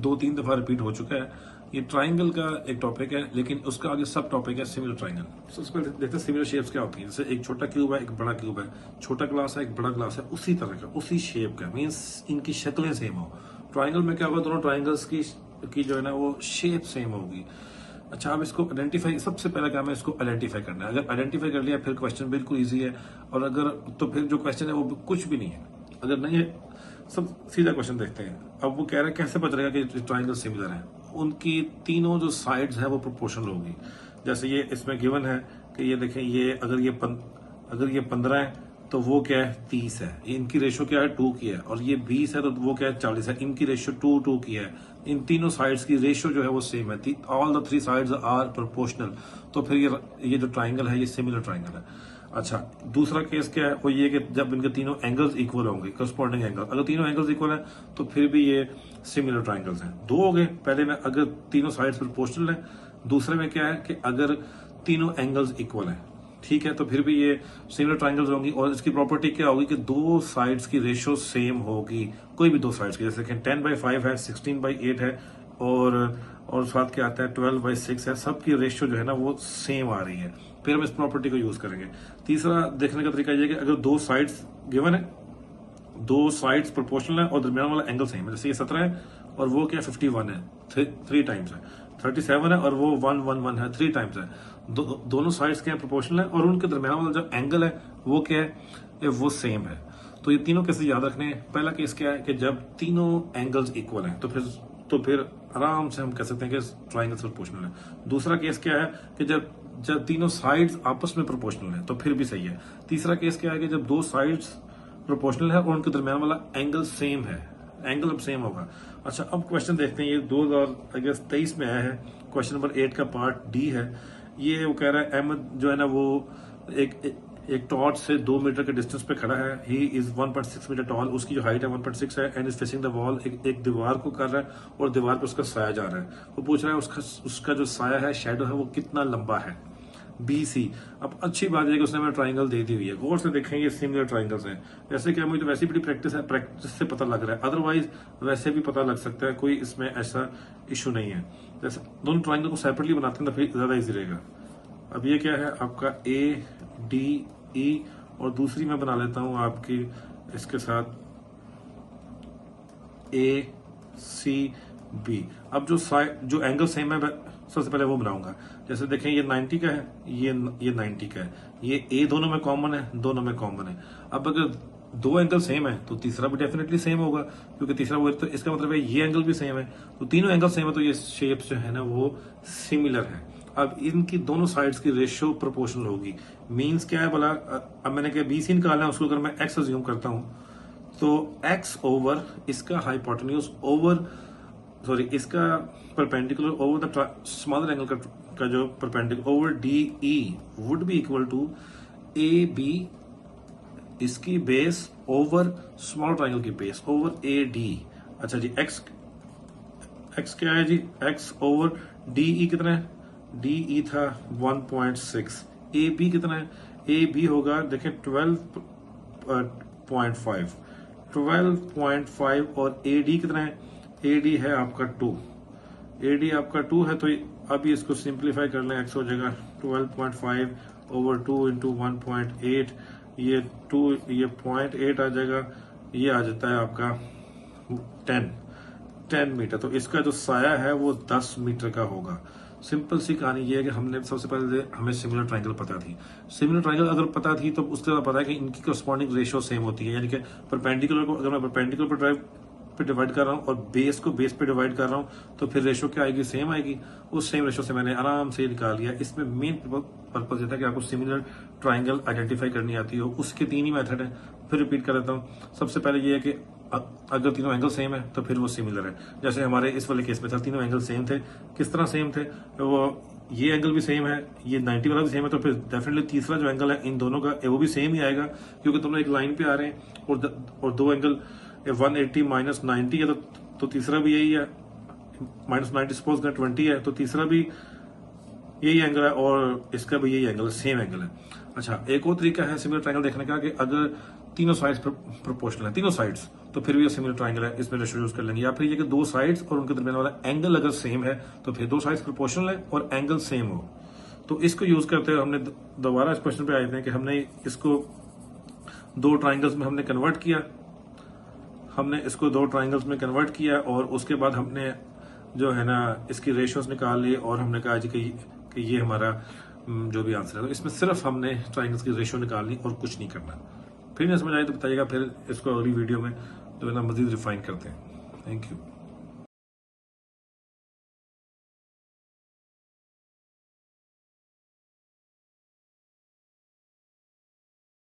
दो तीन दफा रिपीट हो चुका है। ये ट्राइंगल का एक टॉपिक है, लेकिन उसका आगे सब टॉपिक है सिमिलर ट्राइंगल। सबसे पहले देखते हैं सिमिलर शेप्स क्या होती है। जैसे एक छोटा क्यूब है, एक बड़ा क्यूब है, छोटा ग्लास है, एक बड़ा ग्लास है, उसी तरह का, उसी शेप का, मीन्स इनकी शक्लें सेम हो। ट्राइंगल में क्या होगा, दोनों ट्राइंगल्स की जो है ना वो शेप सेम होगी। अच्छा, अब इसको आइडेंटिफाई, सबसे पहला काम है इसको आइडेंटिफाई करना है। अगर आइडेंटिफाई कर लिया फिर क्वेश्चन बिल्कुल इजी है, और अगर तो फिर जो क्वेश्चन है वो कुछ भी नहीं है। अगर नहीं है, सब सीधा क्वेश्चन देखते हैं। अब वो कह रहे हैं कैसे पता चलेगा कि ट्राइंगल सिमिलर है। उनकी तीनों जो साइड्स है वो प्रोपोर्शनल होगी। जैसे ये इसमें गिवन है कि ये देखें, ये अगर ये 15 है तो वो क्या है 30 है। इनकी रेशो क्या है 2 की है। और ये 20 है तो वो क्या है 40 है। इनकी रेशो 2 की है। इन तीनों साइड्स की रेशो जो है वो सेम है। All the 3 sides are proportional. तो फिर ये जो ट्राइंगल है ये सिमिलर ट्राइंगल है। अच्छा, दूसरा केस क्या है, वो ये कि जब इनके तीनों एंगल्स इक्वल होंगे, करस्पॉन्डिंग एंगल, अगर तीनों एंगल्स इक्वल हैं तो फिर भी ये सिमिलर ट्राइंगल्स हैं। दो हो गए। पहले में अगर तीनों साइड्स प्रोपोर्शनल है, दूसरे में क्या है कि अगर तीनों एंगल्स इक्वल हैं, ठीक है, तो फिर भी ये सिमिलर ट्राइंगल्स होंगी। और इसकी प्रॉपर्टी क्या होगी कि दो साइड्स की रेशो सेम होगी, कोई भी दो साइड्स की। जैसे कि 10/5 है, 16/8 है, और साथ क्या आता है 12/6 है। सबकी रेशियो जो है ना वो सेम आ रही है। फिर हम इस प्रॉपर्टी को यूज करेंगे। तीसरा देखने का तरीका यह है कि अगर दो साइड्स गिवन है, दो साइड्स प्रोपोर्शनल है और दरमियान वाला एंगल सेम है। जैसे ये 17 है और वो क्या 51 है, 3 टाइम्स है। 37 है और वो 111 है, 3 टाइम्स है। दोनों साइड्स क्या है प्रोपोर्शनल है, और उनके दरमियान वाला जो एंगल है वो क्या है, वो सेम है। तो ये तीनों कैसे याद रखने हैं। पहला केस क्या है कि जब तीनों एंगल्स इक्वल हैं तो फिर आराम से हम कह सकते हैं कि ट्राइंगल प्रोपोर्शनल है। दूसरा केस क्या है कि जब तीनों साइड्स आपस में प्रोपोर्शनल है तो फिर भी सही है। तीसरा केस क्या है कि जब दो साइड्स प्रोपोर्शनल है और उनके दरमियान वाला एंगल सेम है, एंगल अब सेम होगा। अच्छा, अब क्वेश्चन देखते हैं। ये 2023 में आया है। क्वेश्चन नंबर 8 का पार्ट डी है। ये वो कह रहा है अहमद जो है ना वो एक टॉर्च से 2 मीटर के डिस्टेंस पे खड़ा है। He is 1.6 metre tall. उसकी जो हाइट है 1.6 है, and is facing the wall. एक दीवार को कर रहा है और दीवार पे उसका साया जा रहा है। वो पूछ रहा है उसका जो साया है, शैडो है, वो कितना लंबा है, BC। अब अच्छी बात है कि उसने हमें ट्राइंगल दे दी हुई है। गौर से देखें, ये सिमिलर ट्राइंगल्स हैं। वैसे क्या, मुझे तो वैसे बड़ी प्रैक्टिस है, प्रैक्टिस से पता लग रहा है, अदरवाइज वैसे भी पता लग सकता है, कोई इसमें ऐसा इशू नहीं है। जैसे दोनों ट्राइंगल को सेपरेटली बनाते हैं तो फिर ज्यादा इजी रहेगा। अब ये क्या है आपका ADE, और दूसरी मैं बना लेता हूं आपकी इसके साथ ACB। अब जो एंगल सेम है सबसे पहले वो बनाऊंगा। जैसे देखें, ये 90 का है, ये 90 का है। ये A दोनों में कॉमन है, दोनों में कॉमन है। अब अगर दो एंगल सेम है तो तीसरा भी डेफिनेटली सेम होगा, क्योंकि तीसरा वो, तो इसका मतलब है ये एंगल भी सेम है। तो तीनों एंगल सेम है तो ये शेप्स जो है ना वो सिमिलर है। अब इनकी दोनों साइड्स की रेशियो प्रोपोर्शनल होगी। मींस क्या है बोला, अब मैंने कहा BC निकालना है, उसको अगर मैं x अज्यूम करता हूं तो x ओवर इसका हाइपोटेन्यूज ओवर, सॉरी, इसका perpendicular over the smaller angle का जो perpendicular over DE would be equal to AB, इसकी बेस ओवर स्मॉल ट्राइंगल की बेस ओवर AD। अच्छा जी, x क्या है जी, x ओवर DE कितना है, DE था 1.6। AB कितना है, AB होगा देखें 12.5 और AD कितना है, AD है आपका 2। AD आपका 2 है, तो अभी इसको सिंप्लीफाई कर लें, x हो जाएगा 12.5 ओवर 2 इंटू 1.8। ये 2, ये 0.8 आ जाएगा, ये आ जाता है आपका 10 मीटर। तो इसका जो साया है वो 10 मीटर का होगा। सिंपल सी कहानी ये है कि हमने सबसे पहले हमें सिमिलर ट्राइंगल पता थी। सिमिलर ट्राइंगल अगर पता थी तो उसके बाद पता है कि इनकी करस्पॉन्डिंग रेशियो सेम होती है। यानी कि परपेंडिकुलर को अगर मैं परपेंडिकुलर पे डिवाइड कर रहा हूँ और बेस को बेस पे डिवाइड कर रहा हूँ तो फिर रेशियो क्या आएगी, सेम आएगी। उस सेम रेशियो से मैंने आराम से निकाल लिया। इसमें मेन पर्पज ये था कि आपको सिमिलर ट्राइंगल आइडेंटिफाई करनी आती हो। उसके 3 ही मेथड है, फिर रिपीट कर देता हूँ। सबसे पहले ये है कि अगर तीनों एंगल सेम है तो फिर वो सिमिलर है। जैसे हमारे इस वाले केस में था, तीनों एंगल सेम थे। किस तरह सेम थे, वो ये एंगल भी सेम है, ये 90 वाला भी सेम है, तो फिर डेफिनेटली तीसरा जो एंगल है इन दोनों का वो भी सेम ही आएगा, क्योंकि दोनों एक लाइन पे आ रहे हैं। और दो एंगल 180 माइनस 90 है तो तीसरा भी यही है। माइनस 90 सपोज का 20 है तो तीसरा भी यही एंगल है और इसका भी यही एंगल है, सेम एंगल है। अच्छा, एक और तरीका है सिमिलर ट्राइंगल देखने का कि अगर तीनों साइड्स प्रोपोर्शनल है, तीनों साइड्स तो फिर भी सिमिलर ट्राइंगल है, इसमें रेशियो यूज कर लेंगे। या फिर ये कि दो साइड्स और उनके दरमियान वाला एंगल अगर सेम है तो फिर दो साइड्स प्रोपोर्शनल है और एंगल सेम हो, तो इसको यूज करते हुए हमने दोबारा इस क्वेश्चन पे आए थे कि हमने इसको दो ट्राइंगल्स में हमने कन्वर्ट किया, और उसके बाद हमने जो है ना इसकी रेशियोज निकाल ली और हमने कहा जी कि ये हमारा जो भी आंसर है। तो इसमें सिर्फ हमने ट्राइंगल्स की रेशियो निकालनी और कुछ नहीं करना। फिर नहीं समझ आए तो बताइएगा, फिर इसको अगली वीडियो में जो है ना मजीद रिफाइन करते हैं। Thank you.